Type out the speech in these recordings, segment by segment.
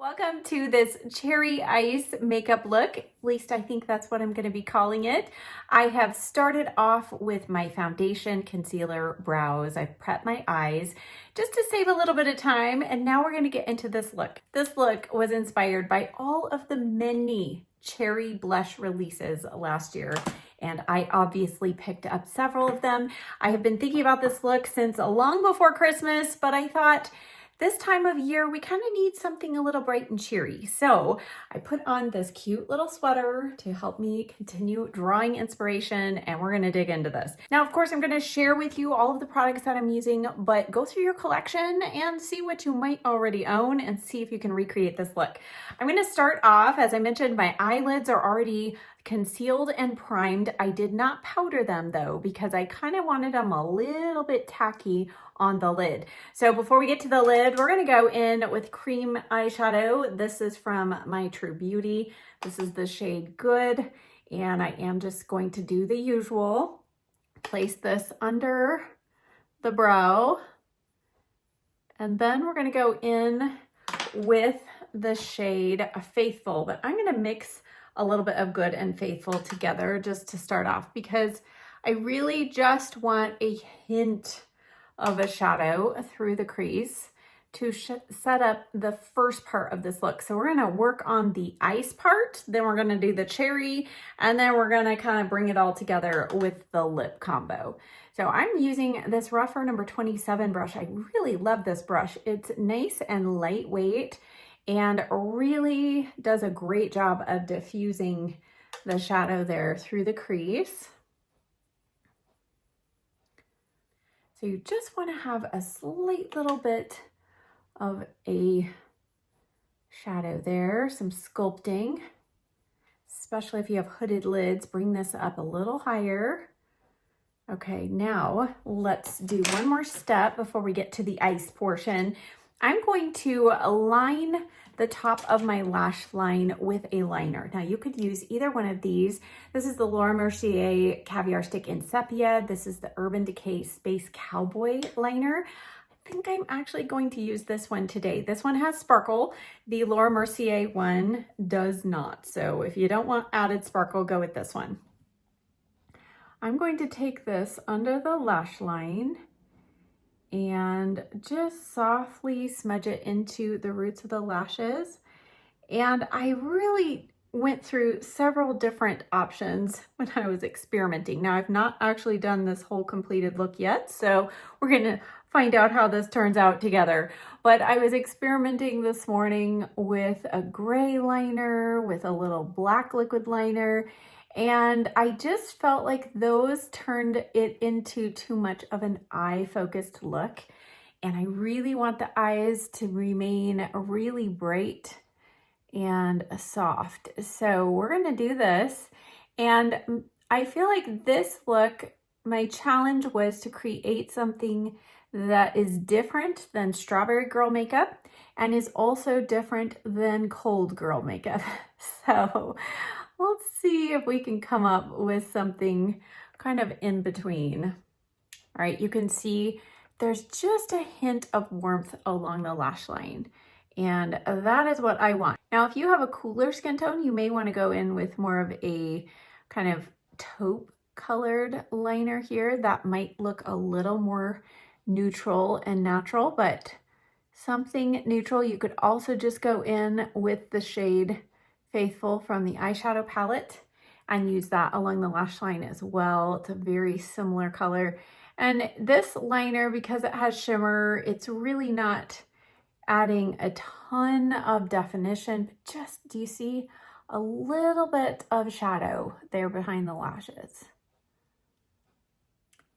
Welcome to this cherry ice makeup look. At least I think that's what I'm going to be calling it. I have started off with my foundation, concealer, brows. I've prepped my eyes just to save a little bit of time. And now we're going to get into this look. This look was inspired by all of the many cherry blush releases last year. And I obviously picked up several of them. I have been thinking about this look since long before Christmas, but I thought, this time of year, we kind of need something a little bright and cheery. So I put on this cute little sweater to help me continue drawing inspiration, and we're going to dig into this. Now, of course, I'm going to share with you all of the products that I'm using, but go through your collection and see what you might already own and see if you can recreate this look. I'm going to start off, as I mentioned, my eyelids are already concealed and primed. I did not powder them though, because I kind of wanted them a little bit tacky on the lid. So before we get to the lid, we're going to go in with cream eyeshadow. This is from my True Beauty. This is the shade Good. And I am just going to do the usual. Place this under the brow. And then we're going to go in with the shade Faithful. But I'm going to mix a little bit of Good and Faithful together just to start off, because I really just want a hint of a shadow through the crease to set up the first part of this look. So we're going to work on the ice part, then we're going to do the cherry, and then we're going to kind of bring it all together with the lip combo. So I'm using this Rougher number 27 brush. I really love this brush. It's nice and lightweight and really does a great job of diffusing the shadow there through the crease. So you just want to have a slight little bit of a shadow there, some sculpting, especially if you have hooded lids. Bring this up a little higher. Okay, now let's do one more step before we get to the ice portion. I'm going to line the top of my lash line with a liner. Now you could use either one of these. This is the Laura Mercier Caviar Stick in Sepia. This is the Urban Decay Space Cowboy liner. I think I'm actually going to use this one today. This one has sparkle. The Laura Mercier one does not. So if you don't want added sparkle, go with this one. I'm going to take this under the lash line and just softly smudge it into the roots of the lashes. And I really went through several different options when I was experimenting. Now, I've not actually done this whole completed look yet, so we're gonna find out how this turns out together. But I was experimenting this morning with a gray liner, with a little black liquid liner, and I just felt like those turned it into too much of an eye-focused look. And I really want the eyes to remain really bright and soft. So we're gonna do this. And I feel like this look, my challenge was to create something that is different than Strawberry Girl makeup and is also different than Cold Girl makeup. So let's see if we can come up with something kind of in between. All right, you can see there's just a hint of warmth along the lash line, and that is what I want. Now, if you have a cooler skin tone, you may want to go in with more of a kind of taupe colored liner here. That might look a little more neutral and natural, but something neutral. You could also just go in with the shade Faithful from the eyeshadow palette and use that along the lash line as well. It's a very similar color. And this liner, because it has shimmer, it's really not adding a ton of definition, but just, do you see a little bit of shadow there behind the lashes?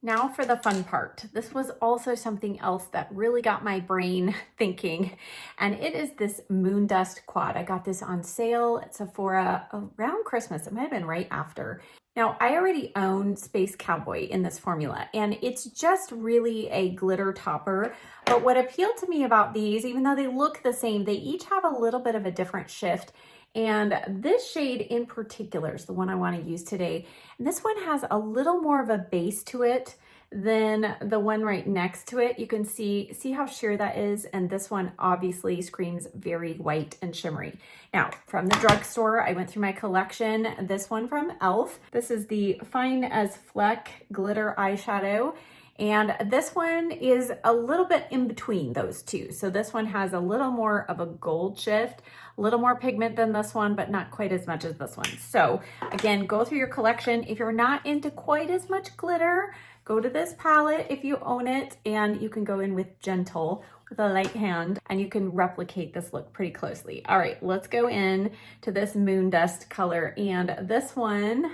Now for the fun part. This was also something else that really got my brain thinking, and it is this Moon Dust Quad. I got this on sale at Sephora around Christmas. It might have been right after. Now, I already own Space Cowboy in this formula, and it's just really a glitter topper. But what appealed to me about these, even though they look the same, they each have a little bit of a different shift. And this shade in particular is the one I want to use today. And this one has a little more of a base to it Then the one right next to it, you can see how sheer that is. And this one obviously screams very white and shimmery. Now, from the drugstore, I went through my collection. This one from e.l.f. This is the Fine as Fleck Glitter Eyeshadow. And this one is a little bit in between those two. So this one has a little more of a gold shift, a little more pigment than this one, but not quite as much as this one. So again, go through your collection. If you're not into quite as much glitter, go to this palette if you own it, and you can go in with Gentle with a light hand, and you can replicate this look pretty closely. All right, let's go in to this Moon Dust color. And this one,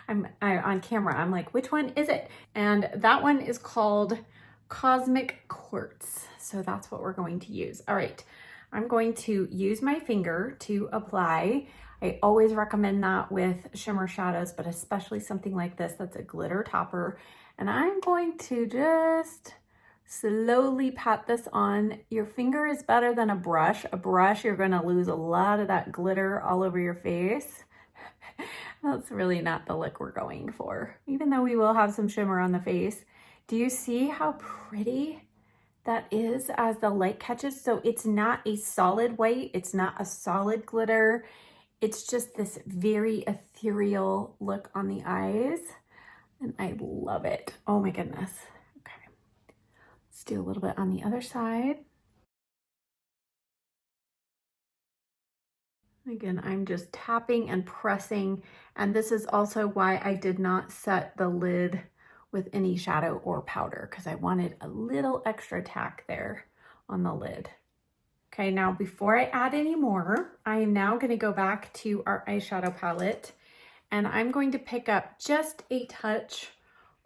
on camera, I'm like, which one is it? And that one is called Cosmic Quartz. So that's what we're going to use. All right, I'm going to use my finger to apply. I always recommend that with shimmer shadows, but especially something like this that's a glitter topper. And I'm going to just slowly pat this on. Your finger is better than a brush. A brush, you're gonna lose a lot of that glitter all over your face. That's really not the look we're going for, even though we will have some shimmer on the face. Do you see how pretty that is as the light catches? So it's not a solid white, it's not a solid glitter. It's just this very ethereal look on the eyes, and I love it. Oh my goodness. Okay, let's do a little bit on the other side. Again, I'm just tapping and pressing, and this is also why I did not set the lid with any shadow or powder, because I wanted a little extra tack there on the lid. Okay, now before I add any more, I am now going to go back to our eyeshadow palette, and I'm going to pick up just a touch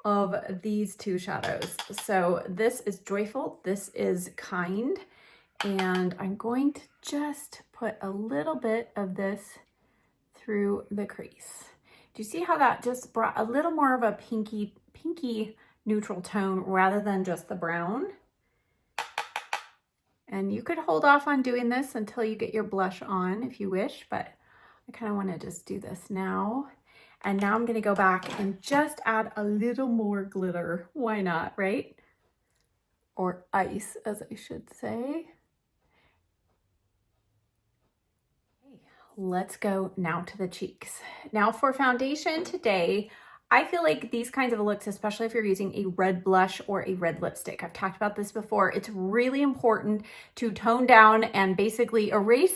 of these two shadows. So this is Joyful, this is Kind, and I'm going to just put a little bit of this through the crease. Do you see how that just brought a little more of a pinky neutral tone rather than just the brown? And you could hold off on doing this until you get your blush on if you wish, but I kind of want to just do this now. And now I'm going to go back and just add a little more glitter. Why not, right? Or ice, as I should say. Let's go now to the cheeks. Now for foundation today, I feel like these kinds of looks, especially if you're using a red blush or a red lipstick, I've talked about this before, it's really important to tone down and basically erase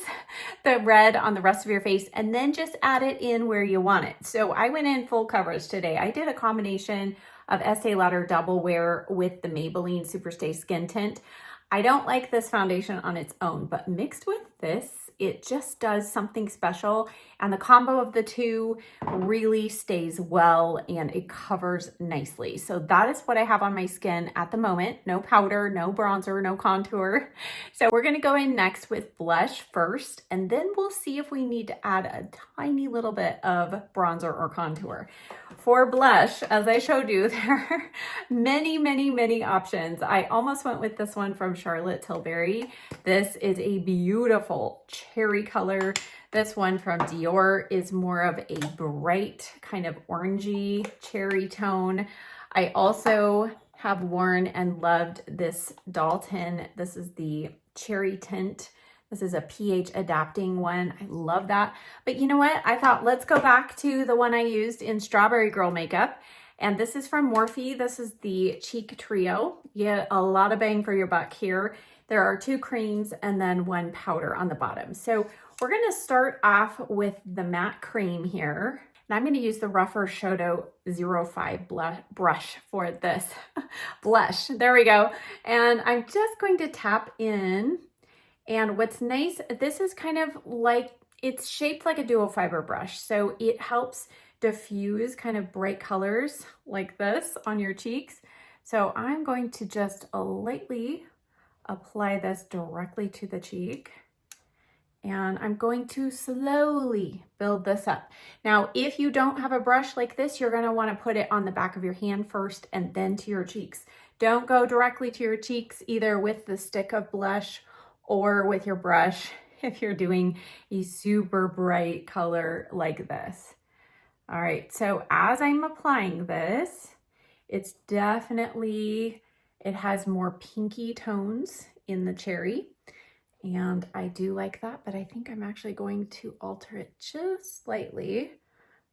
the red on the rest of your face and then just add it in where you want it. So I went in full coverage today. I did a combination of Estee Lauder Double Wear with the Maybelline Superstay Skin Tint. I don't like this foundation on its own, but mixed with this, it just does something special, and the combo of the two really stays well and it covers nicely. So that is what I have on my skin at the moment. No powder, no bronzer, no contour. So we're gonna go in next with blush first, and then we'll see if we need to add a tiny little bit of bronzer or contour. For blush, as I showed you, there are many options. I almost went with this one from Charlotte Tilbury. This is a beautiful cherry color. This one from Dior is more of a bright kind of orangey cherry tone. I also have worn and loved this Dalton. This is the cherry tint. This is a pH adapting one. I love that. But you know what? I thought, let's go back to the one I used in Strawberry Girl makeup. And this is from Morphe. This is the Cheek Trio. You get a lot of bang for your buck here. There are 2 creams and then 1 powder on the bottom. So we're gonna start off with the matte cream here. And I'm gonna use the Rougher Shoto 05 brush for this blush. There we go. And I'm just going to tap in. And what's nice, this is kind of like, it's shaped like a dual fiber brush. So it helps diffuse kind of bright colors like this on your cheeks. So I'm going to just lightly apply this directly to the cheek. And I'm going to slowly build this up. Now, if you don't have a brush like this, you're gonna wanna put it on the back of your hand first and then to your cheeks. Don't go directly to your cheeks either with the stick of blush or with your brush if you're doing a super bright color like this. All right, so as I'm applying this, It's definitely, it has more pinky tones in the cherry, and I do like that, but I think I'm actually going to alter it just slightly,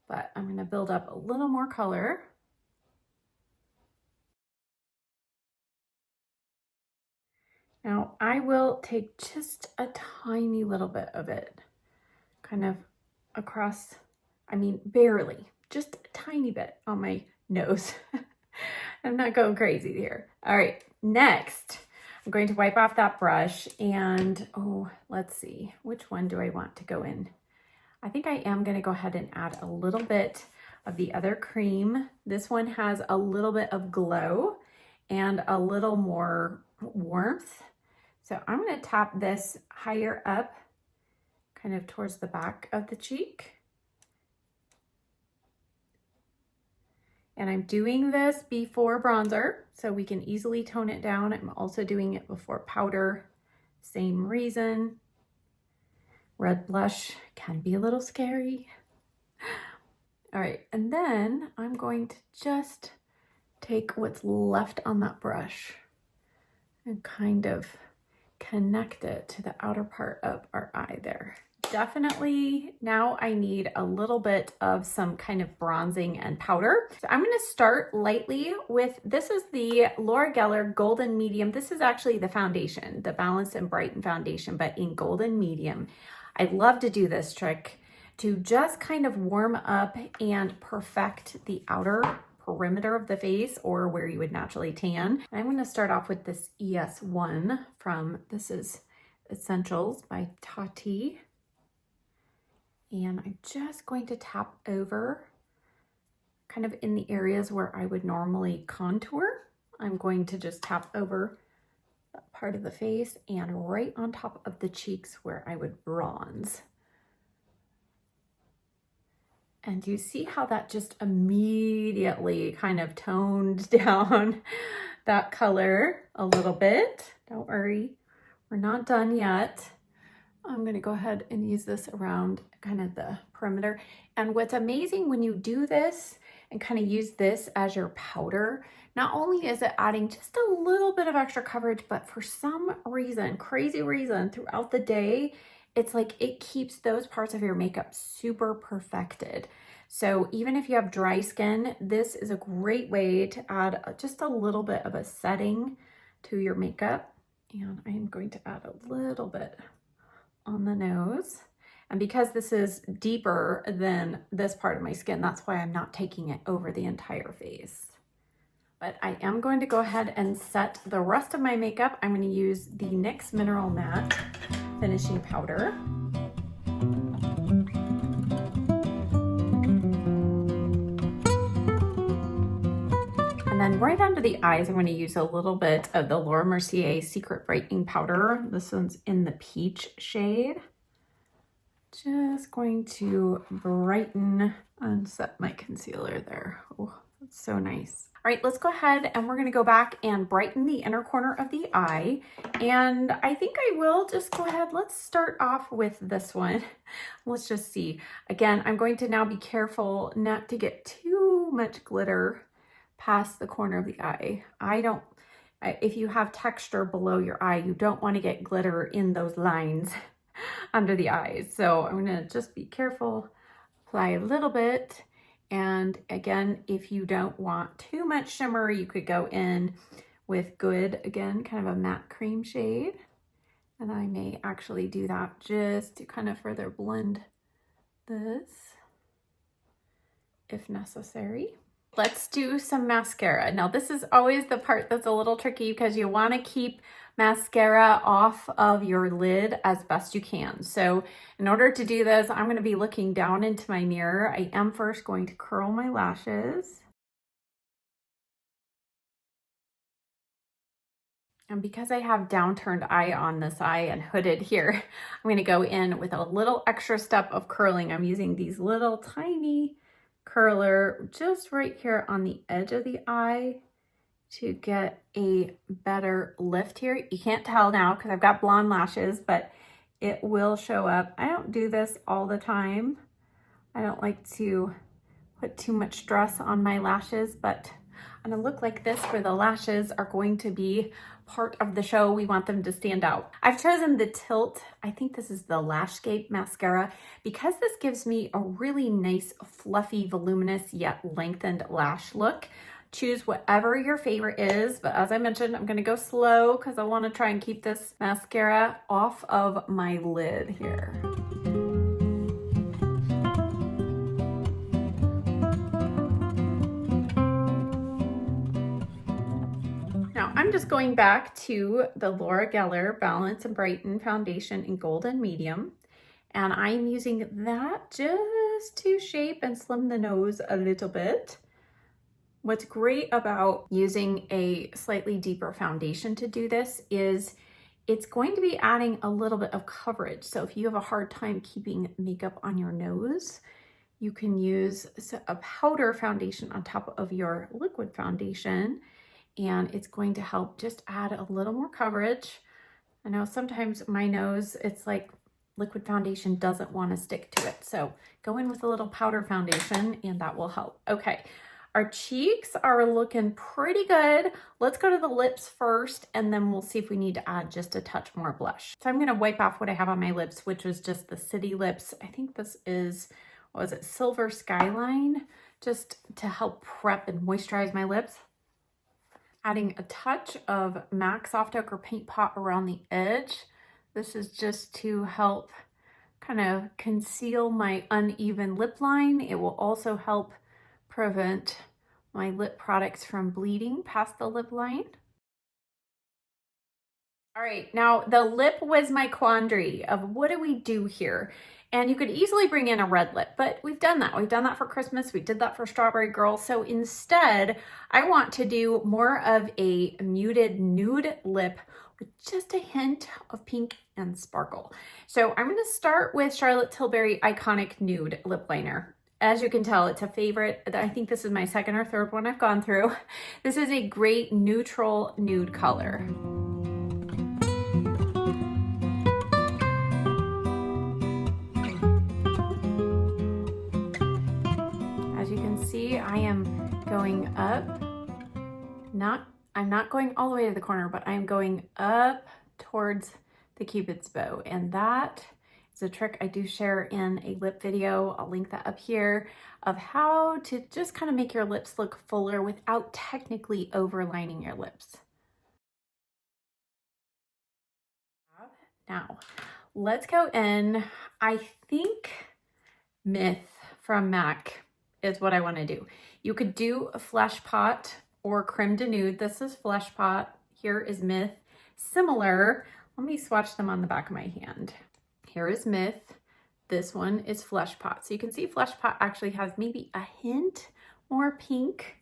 but I'm gonna build up a little more color. Now I will take just a tiny little bit of it, kind of across, I mean, barely, just a tiny bit on my nose. I'm not going crazy here. All right, next, I'm going to wipe off that brush and, oh, let's see, which one do I want to go in? I think I am gonna go ahead and add a little bit of the other cream. This one has a little bit of glow and a little more warmth. So I'm gonna tap this higher up, kind of towards the back of the cheek. And I'm doing this before bronzer, so we can easily tone it down. I'm also doing it before powder, same reason. Red blush can be a little scary. All right, and then I'm going to just take what's left on that brush and kind of connect it to the outer part of our eye there. Definitely now I need a little bit of some kind of bronzing and powder. So I'm gonna start lightly with, this is the Laura Geller Golden Medium. This is actually the foundation, the Balance and Brighten foundation, but in golden medium. I love to do this trick to just kind of warm up and perfect the outer perimeter of the face, or where you would naturally tan. I'm going to start off with this ES1 from, this is Essentials by Tati. And I'm just going to tap over kind of in the areas where I would normally contour. I'm going to just tap over that part of the face and right on top of the cheeks where I would bronze. And you see how that just immediately kind of toned down that color a little bit. Don't worry, we're not done yet. I'm gonna go ahead and use this around kind of the perimeter. And what's amazing when you do this and kind of use this as your powder, not only is it adding just a little bit of extra coverage, but for some reason, crazy reason, throughout the day, it's like it keeps those parts of your makeup super perfected. So even if you have dry skin, this is a great way to add just a little bit of a setting to your makeup. And I am going to add a little bit on the nose. And because this is deeper than this part of my skin, that's why I'm not taking it over the entire face. But I am going to go ahead and set the rest of my makeup. I'm going to use the NYX Mineral Matte Finishing Powder. And then right under the eyes, I'm going to use a little bit of the Laura Mercier Secret Brightening Powder. This one's in the peach shade. Just going to brighten and set my concealer there. Oh, that's so nice. All right, let's go ahead and we're gonna go back and brighten the inner corner of the eye. And I think I will just go ahead, let's start off with this one. Let's just see. Again, I'm going to now be careful not to get too much glitter past the corner of the eye. If you have texture below your eye, you don't wanna get glitter in those lines under the eyes. So I'm gonna just be careful, apply a little bit. And again, if you don't want too much shimmer, you could go in with good, again, kind of a matte cream shade. And I may actually do that just to kind of further blend this if necessary. Let's do some mascara. Now this is always the part that's a little tricky because you want to keep mascara off of your lid as best you can. So in order to do this, I'm going to be looking down into my mirror. I am first going to curl my lashes. And because I have downturned eye on this eye and hooded here, I'm going to go in with a little extra step of curling. I'm using these little tiny curler just right here on the edge of the eye to get a better lift here. You can't tell now because I've got blonde lashes, but it will show up. I don't do this all the time. I don't like to put too much stress on my lashes, but On a look like this where the lashes are going to be part of the show, we want them to stand out. I've chosen the Tilt, I think this is the Lashscape mascara, because this gives me a really nice, fluffy, voluminous, yet lengthened lash look. Choose whatever your favorite is, but as I mentioned, I'm gonna go slow because I wanna try and keep this mascara off of my lid here. Now I'm just going back to the Laura Geller Balance and Brighten Foundation in Golden Medium, and I'm using that just to shape and slim the nose a little bit. What's great about using a slightly deeper foundation to do this is it's going to be adding a little bit of coverage. So if you have a hard time keeping makeup on your nose, you can use a powder foundation on top of your liquid foundation, and it's going to help just add a little more coverage. I know sometimes my nose, it's like liquid foundation doesn't want to stick to it. So go in with a little powder foundation and that will help. Okay. Our cheeks are looking pretty good. Let's go to the lips first, and then we'll see if we need to add just a touch more blush. So I'm gonna wipe off what I have on my lips, which was just the City Lips. I think this is, what was it, Silver Skyline, just to help prep and moisturize my lips. Adding a touch of MAC Soft Ochre Paint Pot around the edge. This is just to help kind of conceal my uneven lip line. It will also help prevent my lip products from bleeding past the lip line. All right, now the lip was my quandary of what do we do here? And you could easily bring in a red lip, but we've done that. We've done that for Christmas. We did that for Strawberry Girl. So instead, I want to do more of a muted nude lip with just a hint of pink and sparkle. So I'm gonna start with Charlotte Tilbury Iconic Nude Lip Liner. As you can tell, it's a favorite. I think this is my second or third one I've gone through. This is a great neutral nude color. As you can see, I am going up. I'm not going all the way to the corner, but I'm going up towards the Cupid's bow. And that is a trick I do share in a lip video. I'll link that up here, of how to just kind of make your lips look fuller without technically overlining your lips. Now, let's go in. I think Myth from MAC is what I want to do. You could do a Flesh Pot or Creme de Nude. This is Flesh Pot. Here is Myth. Similar. Let me swatch them on the back of my hand. Here is Myth. This one is Flesh Pot. So you can see Flesh Pot actually has maybe a hint more pink.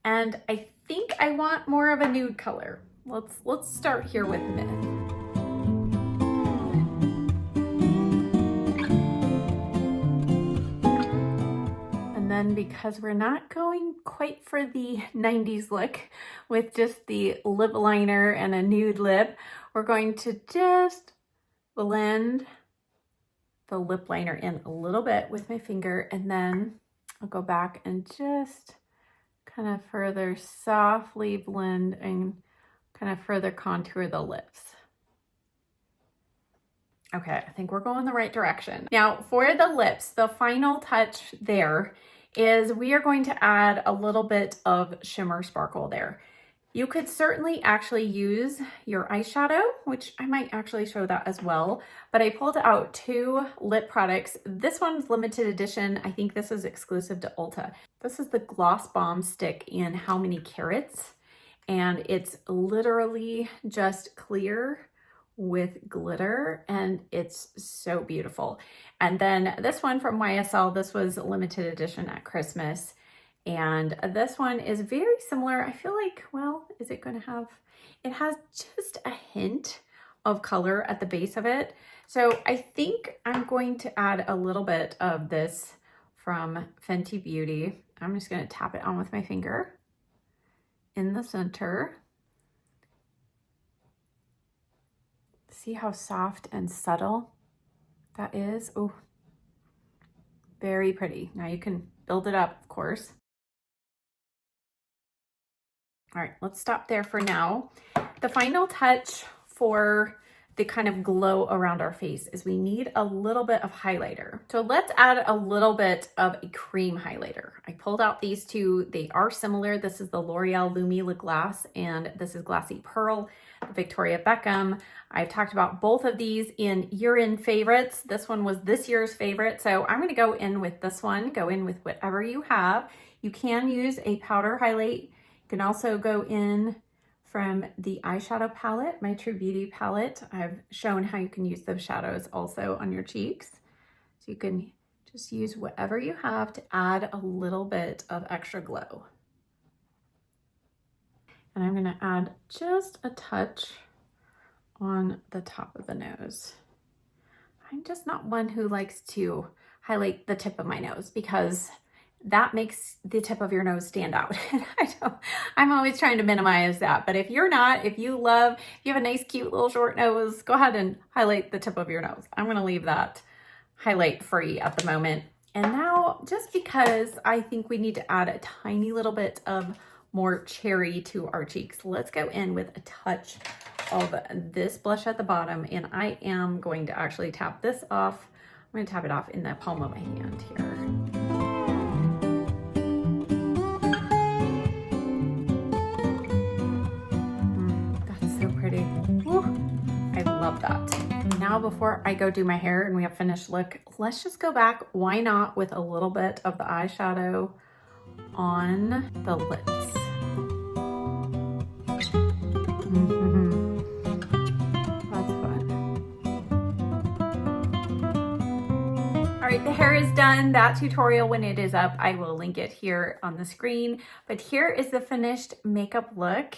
And I think I want more of a nude color. Let's start here with Myth. And then because we're not going quite for the 90s look with just the lip liner and a nude lip, we're going to just blend the lip liner in a little bit with my finger, and then I'll go back and just kind of further softly blend and kind of further contour the lips. Okay, I think we're going the right direction. Now for the lips, the final touch there is we are going to add a little bit of shimmer sparkle there. You could certainly actually use your eyeshadow, which I might actually show that as well, but I pulled out two lip products. This one's limited edition. I think this is exclusive to Ulta. This is the Gloss Bomb Stick in How Many Carats, and it's literally just clear with glitter, and it's so beautiful. And then this one from YSL, this was limited edition at Christmas. And this one is very similar. I feel like, well, is it going to have, it has just a hint of color at the base of it. So I think I'm going to add a little bit of this from Fenty Beauty. I'm just going to tap it on with my finger in the center. See how soft and subtle that is? Oh, very pretty. Now you can build it up, of course. All right, let's stop there for now. The final touch for the kind of glow around our face is we need a little bit of highlighter. So let's add a little bit of a cream highlighter. I pulled out these two. They are similar. This is the L'Oreal Lumi Le Glace, and this is Glassy Pearl, Victoria Beckham. I've talked about both of these in year-end favorites. This one was this year's favorite, so I'm gonna go in with this one. Go in with whatever you have. You can use a powder highlight. You can also go in from the eyeshadow palette, my True Beauty palette. I've shown how you can use those shadows also on your cheeks. So you can just use whatever you have to add a little bit of extra glow. And I'm gonna add just a touch on the top of the nose. I'm just not one who likes to highlight the tip of my nose because that makes the tip of your nose stand out. I'm always trying to minimize that. But if you're not, if you have a nice, cute little short nose, go ahead and highlight the tip of your nose. I'm gonna leave that highlight free at the moment. And now, just because I think we need to add a tiny little bit of more cherry to our cheeks, let's go in with a touch of this blush at the bottom. And I am going to actually tap this off. I'm gonna tap it off in the palm of my hand here. Love that. Now, before I go do my hair and we have finished look, let's just go back. Why not with a little bit of the eyeshadow on the lips? That's fun. All right, the hair is done. That tutorial, when it is up, I will link it here on the screen. But here is the finished makeup look.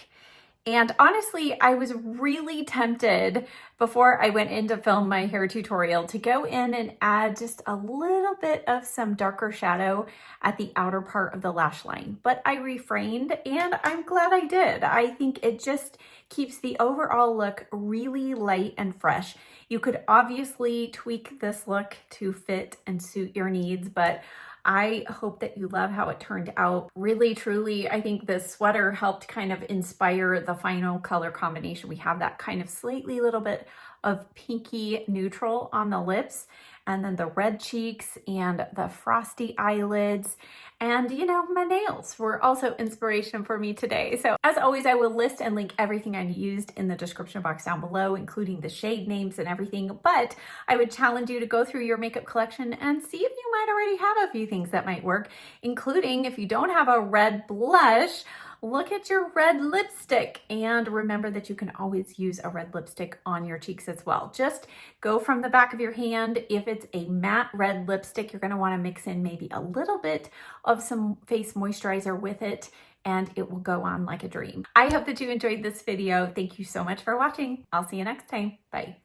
And honestly, I was really tempted before I went in to film my hair tutorial to go in and add just a little bit of some darker shadow at the outer part of the lash line. But I refrained, and I'm glad I did. I think it just keeps the overall look really light and fresh. You could obviously tweak this look to fit and suit your needs, but I hope that you love how it turned out. Really, truly, I think this sweater helped kind of inspire the final color combination. We have that kind of slightly little bit of pinky neutral on the lips, and then the red cheeks and the frosty eyelids. And you know, my nails were also inspiration for me today. So as always, I will list and link everything I used in the description box down below, including the shade names and everything. But I would challenge you to go through your makeup collection and see if you might already have a few things that might work, including if you don't have a red blush, look at your red lipstick, and remember that you can always use a red lipstick on your cheeks as well. Just go from the back of your hand. If it's a matte red lipstick, you're going to want to mix in maybe a little bit of some face moisturizer with it, and it will go on like a dream. I hope that you enjoyed this video. Thank you so much for watching. I'll see you next time. Bye.